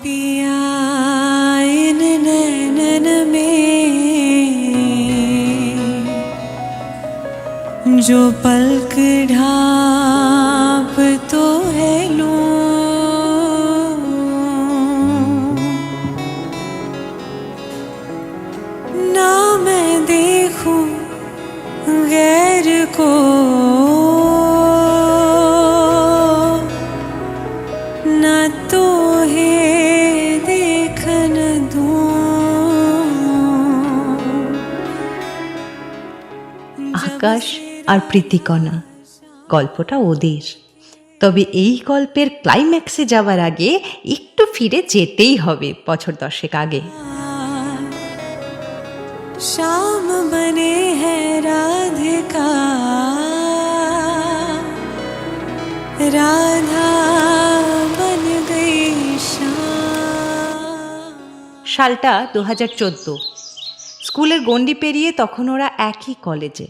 पिया इन नैनन में जो पलक ढाप तो है लो, ना मैं देखूं गैर को, ना तो है देखन दूं। আকাশ আর প্রীতিকণা গল্পটা ওদের, তবে এই গল্পের ক্লাইম্যাক্সে যাওয়ার আগে একটু ফিরে যেতেই হবে বছর 10 আগে। शाम बने हैं राधिका, राधा बन गई शाम। সালটা 2014। স্কুলের গণ্ডি পেরিয়ে তখন ওরা একই কলেজে।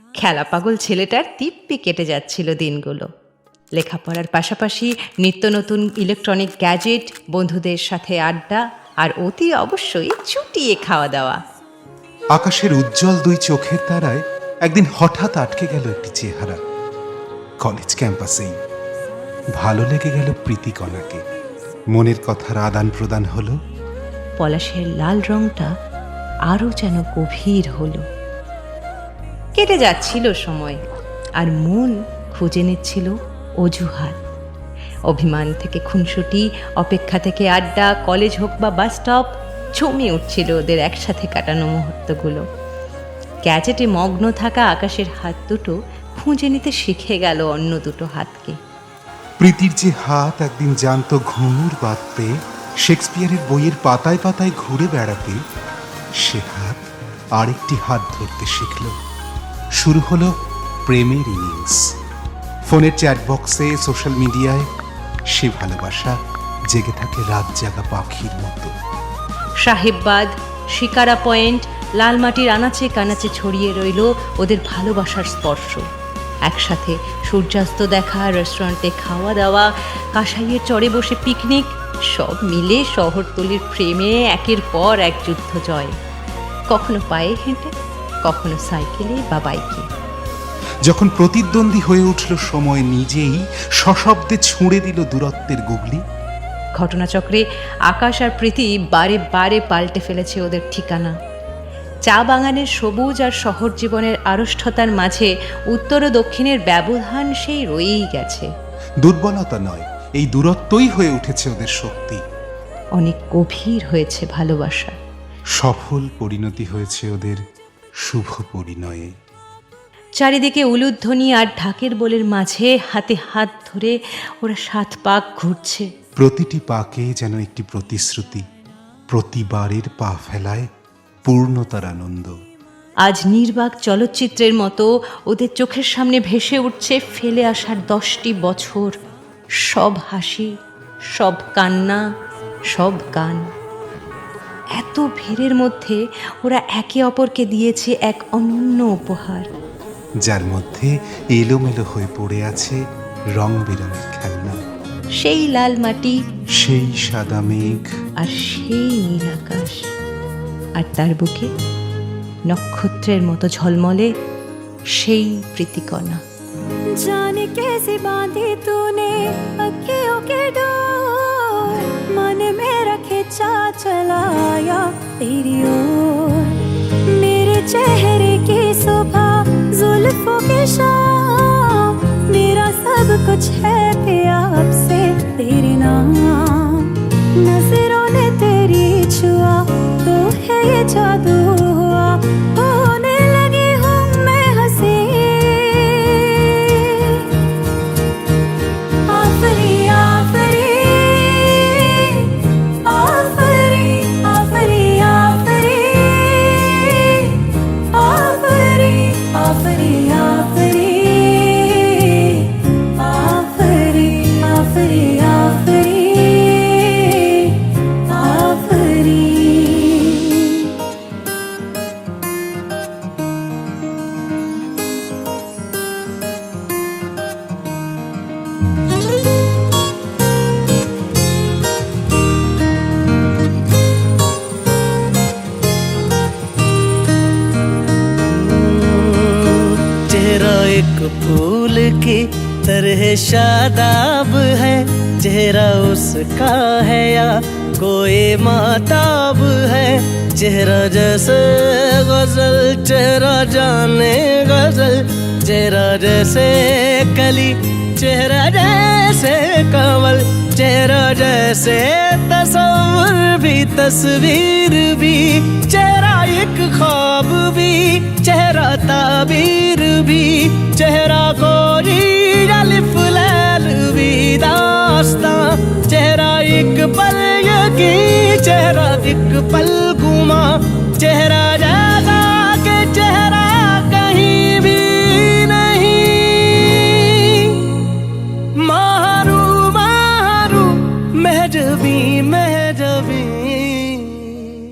খেলা পাগল ছেলেটার দিব্যি কেটে যাচ্ছিল দিনগুলো। লেখাপড়ার পাশাপাশি নিত্য নতুন ইলেকট্রনিক গ্যাজেট, বন্ধুদের সাথে আড্ডা, আর অতি অবশ্যই চুটিয়ে খাওয়া দাওয়া। আকাশের উজ্জ্বল দুই চোখের তারায় একদিন হঠাৎ আটকে গেল একটি চেহারা। কলেজ ক্যাম্পাসেই ভালো লেগে গেল প্রীতিকণাকে। মনের কথার আদান প্রদান হলো। পলাশের লাল রংটা আরও যেন গভীর হলো। কেটে যাচ্ছিল সময়, আর মন খুঁজে নিচ্ছিল অজুহাত। অভিমান থেকে খুনসুটি, অপেক্ষা থেকে আড্ডা, কলেজ হোক বা বাস স্টপ, জমে উঠছিল ওদের একসাথে কাটানো মুহূর্তগুলো। গ্যাজেটে মগ্ন থাকা আকাশের হাত দুটো খুঁজে নিতে শিখে গেল অন্য দুটো হাতকে। প্রীতির যে হাত একদিন জানত ঘুঙুর বাঁধতে, শেক্সপিয়ারের বইয়ের পাতায় পাতায় ঘুরে বেড়াতে, সে হাত আরেকটি হাত ধরতে শিখল। শুরু হলো প্রেমের ইনিংস। ফোনের চ্যাট বক্সে, সোশ্যাল মিডিয়ায় সে ভালোবাসা জেগে থাকে রাত জাগা পাখির মতো। সাহেববাদ, শিকারা পয়েন্ট, লালমাটির আনাচে কানাচে ছড়িয়ে রইল ওদের ভালোবাসার স্পর্শ। একসাথে সূর্যাস্ত দেখা, রেস্টুরেন্টে খাওয়া দাওয়া, কাঁসাইয়ের চড়ে বসে পিকনিক, সব মিলে শহরতলির ফ্রেমে একের পর এক যুদ্ধ জয়। কখনো পায়ে হেঁটে, কখনো সাইকেলে বা বাইকে। যখন প্রতিদ্বন্দ্বী হয়ে উঠল সময় নিজেই, সশব্দে ছুঁড়ে দিল দূরত্বের গুগলি। ঘটনাচক্রে আকাশ আর প্রীতি বারে বারে পাল্টে ফেলেছে ওদের ঠিকানা। চা বাগানের সবুজ আর শহর জীবনের আড়ষ্ঠতার মাঝে উত্তর ও দক্ষিণের ব্যবধান সেই রয়েই গেছে। দুর্বলতা নয়, এই দূরত্বই হয়ে উঠেছে ওদের শক্তি। অনেক গভীর হয়েছে ভালোবাসা। সফল পরিণতি হয়েছে ওদের শুভ পরিণয়ে। চারিদিকে উলুধ্বনি আর ঢাকের বোলের মাঝে হাতে হাত ধরে ওরা 7 পাক ঘুরছে। প্রতিটি পাকে যেন একটি প্রতিশ্রুতি, প্রতিবারের পা ফেলায় পূর্ণতার আনন্দ। আজ নির্বাক চলচ্চিত্রের মতো ওদের চোখের সামনে ভেসে উঠছে ফেলে আসার 10টি বছর। সব হাসি, সব কান্না, সব গান। এত ভিড়ের মধ্যে ওরা একে অপরকে দিয়েছে এক অনন্য উপহার, যার মধ্যে এলোমেলো হয়ে পড়ে আছে রং বেরঙের খেলনা। সেই লাল মাটি, সেই সাদা মেঘ, আর সেই নীল আকাশ, আর তার বুকে নক্ষত্রের মতো ঝলমলে সেই প্রীতিকণা। जाने कैसे बांधी तूने अखियों के डोर, मन में रखे चा चलाया तेरी ओर। मेरे चेहरे की सुबह, जुल्फों की शाम, मेरा सब कुछ है पिया अब से तेरे नाम। नजरों ने तेरी छुआ तो है ये जादू हुआ, होने लगी हूँ मैं हंसी। आफरी आफरी आफरी आफरी आफरी आफरी आफरी आफरी आफरी आफरी आफरी की तरह शादाब है, चेहरा उसका है या कोई माताब है। चेहरा जैसे गजल, चेहरा जाने गजल, चेहरा जैसे कली, चेहरा जैसे कमल, चेहरा जैसे तस्वीर भी, तस्वीर भी, चेहरा एक ख्वाब भी, चेहरा ताबीर भी, चेहरा कोई अलिफ लैल भी दास्तां, चेहरा एक पल यकीन, चेहरा एक पल गुमा, चेहरा जैसा के चेहरा कहीं भी नहीं। मारू मारू महजबी